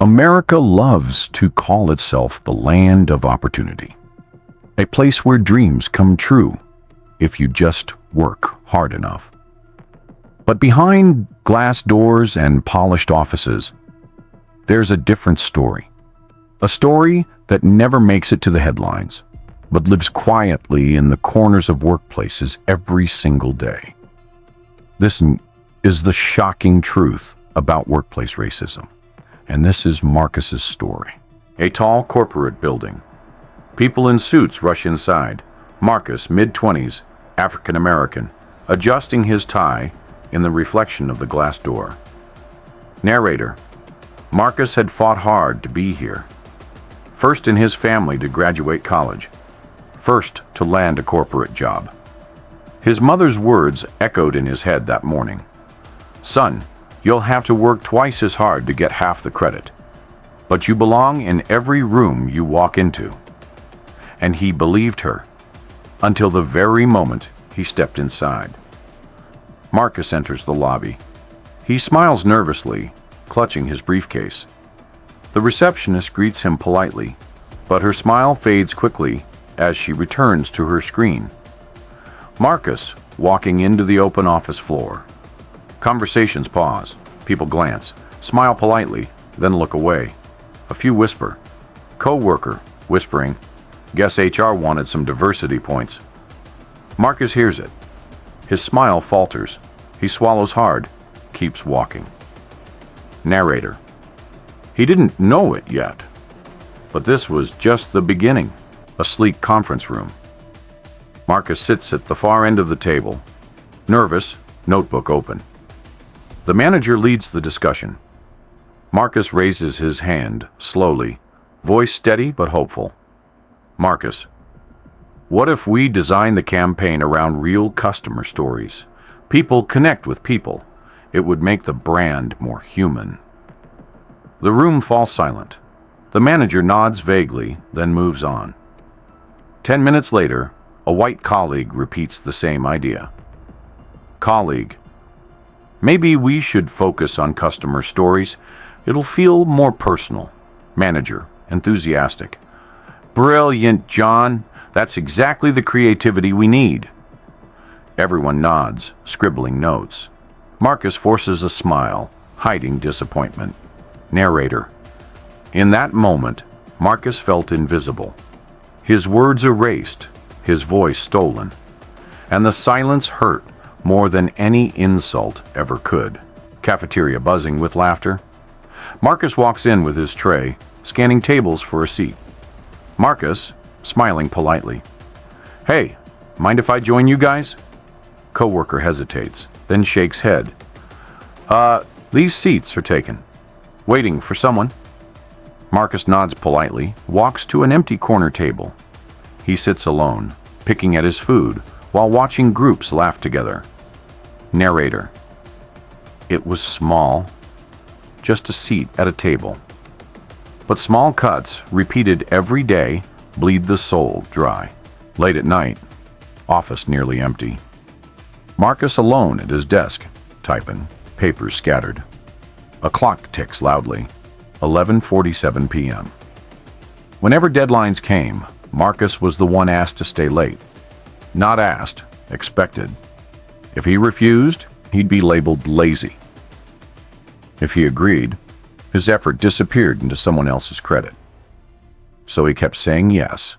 America loves to call itself the land of opportunity, a place where dreams come true if you just work hard enough. But behind glass doors and polished offices, there's a different story. A story that never makes it to the headlines, but lives quietly in the corners of workplaces every single day. This is the shocking truth about workplace racism. And this is Marcus's story. A tall corporate building. People in suits rush inside. Marcus, mid-20s, African-American, adjusting his tie in the reflection of the glass door. Narrator: Marcus had fought hard to be here. First in his family to graduate college. First to land a corporate job. His mother's words echoed in his head that morning. Son, you'll have to work twice as hard to get half the credit. But you belong in every room you walk into. And he believed her, until the very moment he stepped inside. Marcus enters the lobby. He smiles nervously, clutching his briefcase. The receptionist greets him politely, but her smile fades quickly as she returns to her screen. Marcus, walking into the open office floor. Conversations pause. People glance, smile politely, then look away. A few whisper. Co-worker, whispering, guess HR wanted some diversity points. Marcus hears it. His smile falters. He swallows hard, keeps walking. Narrator: he didn't know it yet, but this was just the beginning. A sleek conference room. Marcus sits at the far end of the table, nervous, notebook open. The manager leads the discussion. Marcus raises his hand, slowly, voice steady but hopeful. Marcus: what if we design the campaign around real customer stories? People connect with people. It would make the brand more human. The room falls silent. The manager nods vaguely, then moves on. 10 minutes later, a white colleague repeats the same idea. Colleague: maybe we should focus on customer stories. It'll feel more personal. Manager, enthusiastic: brilliant, John. That's exactly the creativity we need. Everyone nods, scribbling notes. Marcus forces a smile, hiding disappointment. Narrator: in that moment, Marcus felt invisible. His words erased, his voice stolen. And the silence hurt more than any insult ever could. Cafeteria buzzing with laughter. Marcus walks in with his tray, scanning tables for a seat. Marcus, smiling politely: hey, mind if I join you guys? Coworker hesitates, then shakes head. These seats are taken. Waiting for someone. Marcus nods politely, walks to an empty corner table. He sits alone, picking at his food, while watching groups laugh together. Narrator: it was small, just a seat at a table. But small cuts, repeated every day, bleed the soul dry. Late at night, office nearly empty. Marcus alone at his desk, typing, papers scattered. A clock ticks loudly. 11:47 p.m. Whenever deadlines came, Marcus was the one asked to stay late. Not asked, expected. If he refused, he'd be labeled lazy. If he agreed, his effort disappeared into someone else's credit. So he kept saying yes,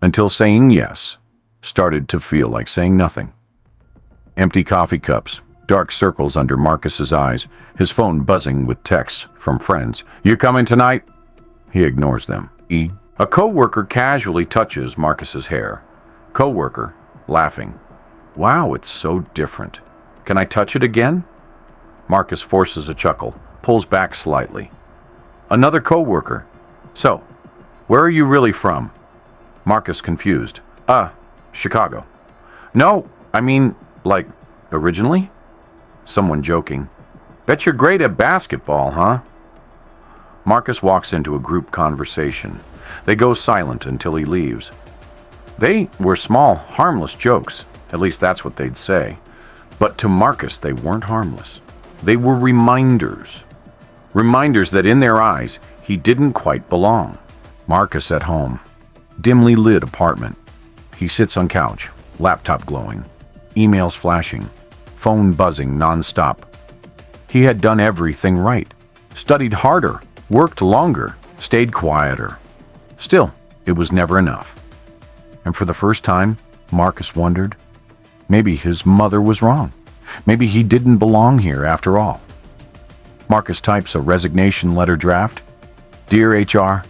until saying yes started to feel like saying nothing. Empty coffee cups, dark circles under Marcus's eyes, his phone buzzing with texts from friends. You coming tonight? He ignores them. A coworker casually touches Marcus's hair. Coworker, laughing. Wow, it's so different. Can I touch it again? Marcus forces a chuckle, pulls back slightly. Another coworker. So, where are you really from? Marcus confused. Chicago. No, I mean, like, originally? Someone joking. Bet you're great at basketball, huh? Marcus walks into a group conversation. They go silent until he leaves. They were small, harmless jokes. At least that's what they'd say. But to Marcus, they weren't harmless. They were reminders. Reminders that in their eyes, he didn't quite belong. Marcus at home. Dimly lit apartment. He sits on couch, laptop glowing, emails flashing, phone buzzing nonstop. He had done everything right. Studied harder, worked longer, stayed quieter. Still, it was never enough. And for the first time, Marcus wondered, maybe his mother was wrong. Maybe he didn't belong here after all. Marcus types a resignation letter draft. Dear HR,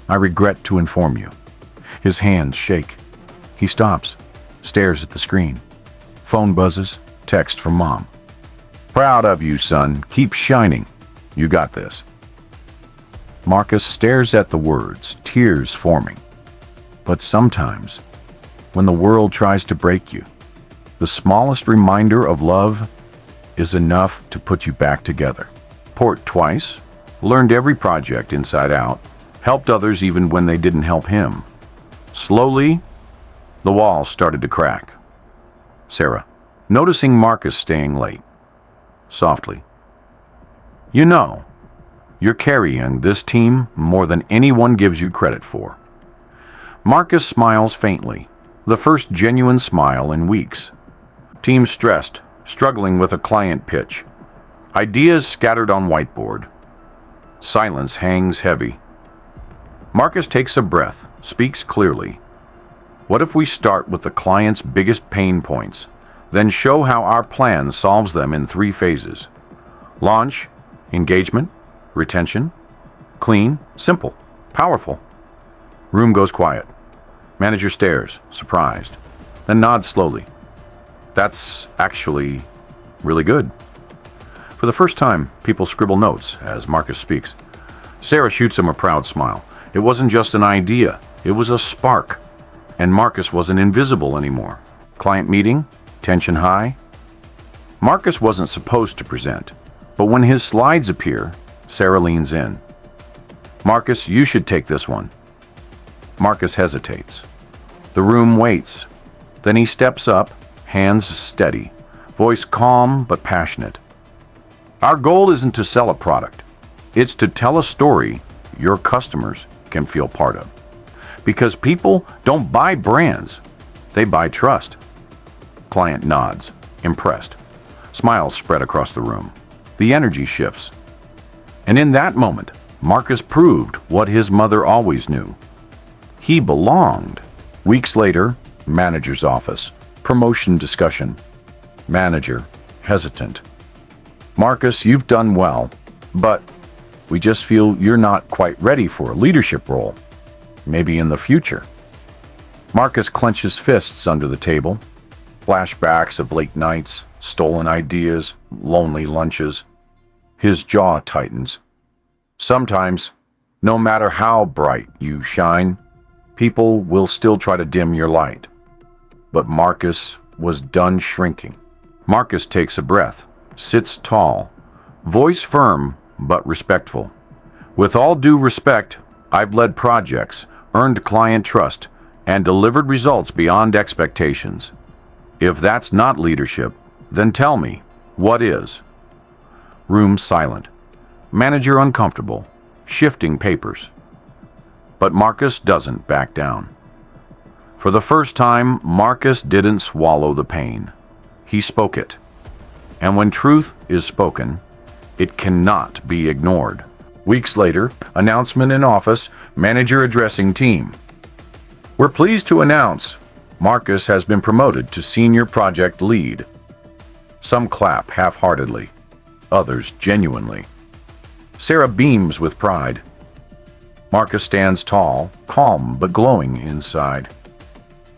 I regret to inform you. His hands shake. He stops, stares at the screen. Phone buzzes, text from mom. Proud of you, son. Keep shining. You got this. Marcus stares at the words, tears forming. But sometimes, when the world tries to break you, the smallest reminder of love is enough to put you back together. Port twice, learned every project inside out, helped others even when they didn't help him. Slowly, the walls started to crack. Sarah, noticing Marcus staying late, softly. You know, you're carrying this team more than anyone gives you credit for. Marcus smiles faintly, the first genuine smile in weeks. Team stressed, struggling with a client pitch. Ideas scattered on whiteboard. Silence hangs heavy. Marcus takes a breath, speaks clearly. What if we start with the client's biggest pain points, then show how our plan solves them in 3 phases? Launch, engagement, retention, clean, simple, powerful. Room goes quiet. Manager stares, surprised, then nods slowly. That's actually really good. For the first time, people scribble notes as Marcus speaks. Sarah shoots him a proud smile. It wasn't just an idea, it was a spark. And Marcus wasn't invisible anymore. Client meeting, tension high. Marcus wasn't supposed to present, but when his slides appear, Sarah leans in. Marcus, you should take this one. Marcus hesitates. The room waits. Then he steps up, hands steady, voice calm but passionate. Our goal isn't to sell a product. It's to tell a story your customers can feel part of. Because people don't buy brands, they buy trust. Client nods, impressed. Smiles spread across the room. The energy shifts. And in that moment, Marcus proved what his mother always knew. He belonged. Weeks later, manager's office. Promotion discussion. Manager, hesitant. Marcus, you've done well, but we just feel you're not quite ready for a leadership role. Maybe in the future. Marcus clenches fists under the table. Flashbacks of late nights, stolen ideas, lonely lunches. His jaw tightens. Sometimes, no matter how bright you shine, people will still try to dim your light. But Marcus was done shrinking. Marcus takes a breath, sits tall, voice firm but respectful. With all due respect, I've led projects, earned client trust, and delivered results beyond expectations. If that's not leadership, then tell me, what is? Room silent. Manager uncomfortable, shifting papers. But Marcus doesn't back down. For the first time, Marcus didn't swallow the pain. He spoke it. And when truth is spoken, it cannot be ignored. Weeks later, announcement in office, manager addressing team. We're pleased to announce Marcus has been promoted to senior project lead. Some clap half-heartedly, others genuinely. Sarah beams with pride. Marcus stands tall, calm but glowing inside.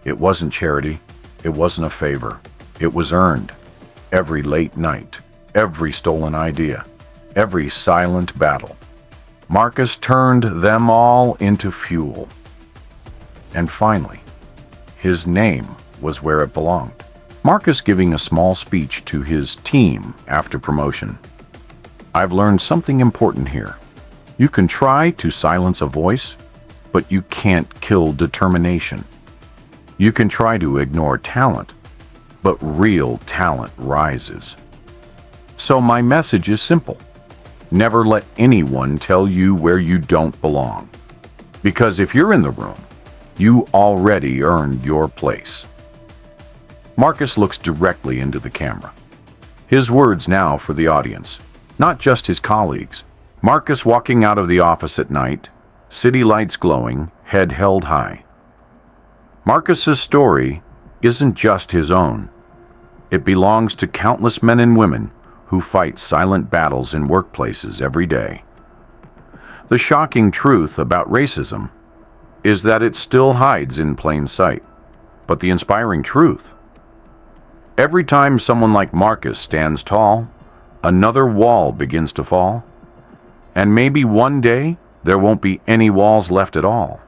It wasn't charity, it wasn't a favor, it was earned. Every late night, every stolen idea, every silent battle. Marcus turned them all into fuel. And finally, his name was where it belonged. Marcus giving a small speech to his team after promotion. I've learned something important here. You can try to silence a voice, but you can't kill determination. You can try to ignore talent, but real talent rises. So my message is simple. Never let anyone tell you where you don't belong. Because if you're in the room, you already earned your place. Marcus looks directly into the camera. His words now for the audience, not just his colleagues. Marcus walking out of the office at night, city lights glowing, head held high. Marcus's story isn't just his own. It belongs to countless men and women who fight silent battles in workplaces every day. The shocking truth about racism is that it still hides in plain sight. But the inspiring truth: every time someone like Marcus stands tall, another wall begins to fall. And maybe one day there won't be any walls left at all.